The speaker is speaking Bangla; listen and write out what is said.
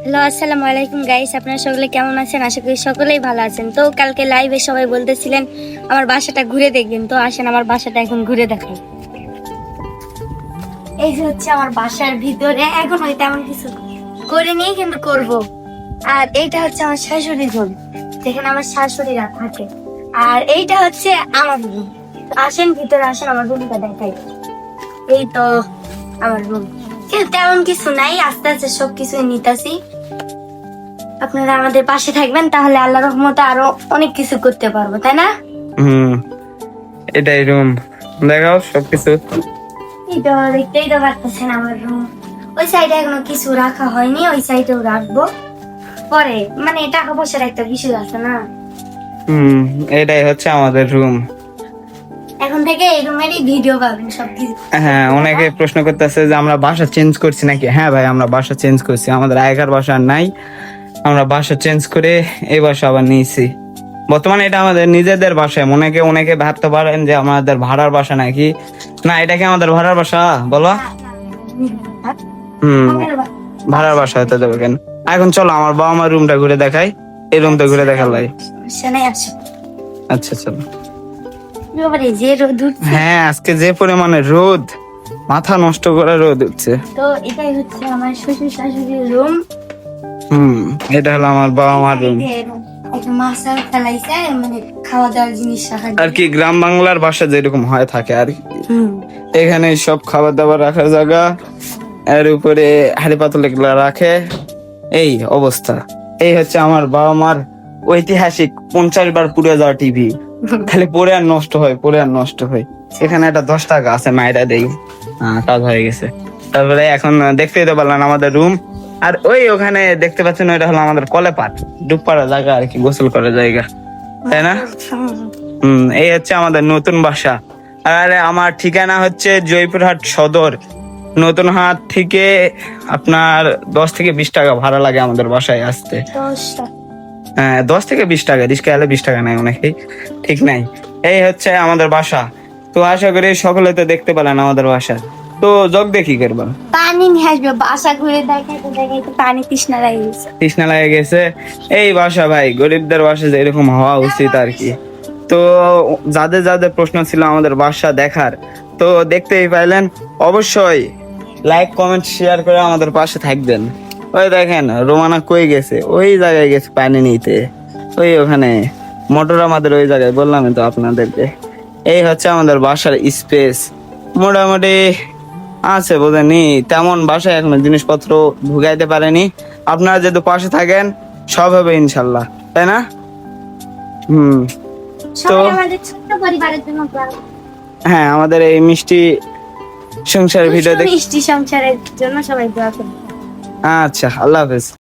হ্যালো, আসসালামু আলাইকুম গাইস। আপনারা সকলে কেমন আছেন? আশা করি সকলেই ভালো আছেন। তো কালকে লাইভে সবাই বলতেছিলেন আমার বাসাটা ঘুরে দেখবেন, তো আসেন আমার বাসাটা এখন ঘুরে দেখাই। এই যে হচ্ছে আমার বাসার ভিতরে, এখন ওই তেমন কিছু করিনি কিন্তু করব। আর এইটা হচ্ছে আমার শাশুড়ি রুম, যেখানে আমার শাশুড়িরা থাকে। আর এইটা হচ্ছে আমার রুম। আসেন ভিতরে, আসেন আমার রুমটা দেখাই। এই তো আমার রুম, কিন্তু তেমন কিছু নাই, আস্তে আস্তে সবকিছু নিতেছি। আপনারা আমাদের পাশে থাকবেন, তাহলে আল্লাহর রহমতে আরো অনেক কিছু করতে পারবো, তাই না? এটাই রুম, দেখাও সবকিছু। এই তো দেখতেই তো পারতেছেন আমার রুম। ওই সাইডে এখনো কিছু রাখা হয়নি, ওই সাইডেও রাখবো পরে, মানে টাকা পয়সার একটা বিষয় আছে না। এটাই হচ্ছে আমাদের রুম। এখন থেকে এই রুমেরই ভিডিও পাবেন সবকিছু। হ্যাঁ, অনেকে প্রশ্ন করতেছে যে আমরা বাসা চেঞ্জ করছি নাকি। হ্যাঁ ভাই, আমরা বাসা চেঞ্জ করছি, আমাদের আগেকার বাসা আর নাই। আমরা বাসা চেঞ্জ করে এই বাসা আবার নিয়েছি। বর্তমানে এটা আমাদের নিজেদের বাসা। অনেকে ভাবতে পারেন যে আমাদের ভাড়ার বাসা নাকি। না, এটা কি আমাদের ভাড়ার বাসা বলো? ভাড়ার বাসা হতে দেবে কেন? এখন চলো আমার বাবা মার রুমটা ঘুরে দেখাই। এই রুমটা ঘুরে দেখালাই। আচ্ছা চলো। যে রোদ উঠছে, হ্যাঁ, আজকে যে পরিমাণে রোদ, মাথা নষ্ট করে রোদ উঠছে। তো এটাই হচ্ছে আমার শ্বশুর শাশুড়ির রুম। এটা হলো আমার বাবা মার রুম। একটা মাছার ফেলাইছে, মানে খাওয়া দাওয়ার জিনিস রাখার আর কি গ্রাম বাংলার বাসা যেরকম হয় থাকে আর কি। এখানে সব খাবার দাবার রাখার জায়গা, এর উপরে হাড়ি পাতল এগুলা রাখে। এই অবস্থা। এই হচ্ছে আমার বাবা মার ঐতিহাসিক 50 বার পুড়ে যাওয়া টিভি। খালি পরে আর নষ্ট হয়। এখানে একটা 10 টাকা আছে, মায়েরা দেই। কাজ হয়ে গেছে। তারপরে এখন দেখতেই তো পারলেন আমাদের রুম। আর ওখানে দেখতে পাচ্ছেন, ওইটা হলো আমাদের কলেপাট, ডুব পাড়া জায়গা আর কি, গোসল করার জায়গা, তাই না? এই হচ্ছে আমাদের নতুন বাসা। আর আমার ঠিকানা হচ্ছে জয়পুরহাট সদর। নতুন হাট থেকে আপনার 10 থেকে 20 টাকা ভাড়া লাগে আমাদের বাসায় আসতে। 10 থেকে 20 টাকা, রিস্কা এলে 20 টাকা নেয় অনেকেই, ঠিক নাই। এই হচ্ছে আমাদের বাসা। তো আশা করি সকলে তো দেখতে পেলেন আমাদের বাসা। তো জগ দেখি করবা, পানি নিয়ে আসবে, বাসা ঘুরে দেখাইতে দেখাইতে পানি তৃষ্ণা লাগে গেছে। এই বাসা ভাই, গরিবদের বাসা যে এরকম হওয়া উচিত আর কি। তো যাদের যাদের প্রশ্ন ছিল আমাদের বাসা দেখার, তো দেখতেই পাইলেন। অবশ্যই লাইক কমেন্ট শেয়ার করে আমাদের পাশে থাকবেন। ওই দেখেন রোমানা কই গেছে, ওই জায়গায় গেছে পানি নিতে। ওখানে মোটর আমাদের ওই জায়গায়, বললাম তো আপনাদেরকে। এই হচ্ছে আমাদের বাসার স্পেস, মোটামুটি আছে বোঝেনি। তেমন বাসায় এখনো জিনিসপত্র ঢুকাইতে পারেনি। আপনারা যেহেতু পাশে থাকেন, সব হবে ইনশাল্লাহ, তাই না? তো হ্যাঁ, আমাদের এই মিষ্টি সংসার ভিডিও মিষ্টি সংসারের জন্য সবাই দোয়া করবেন। আচ্ছা, আল্লাহ হাফেজ।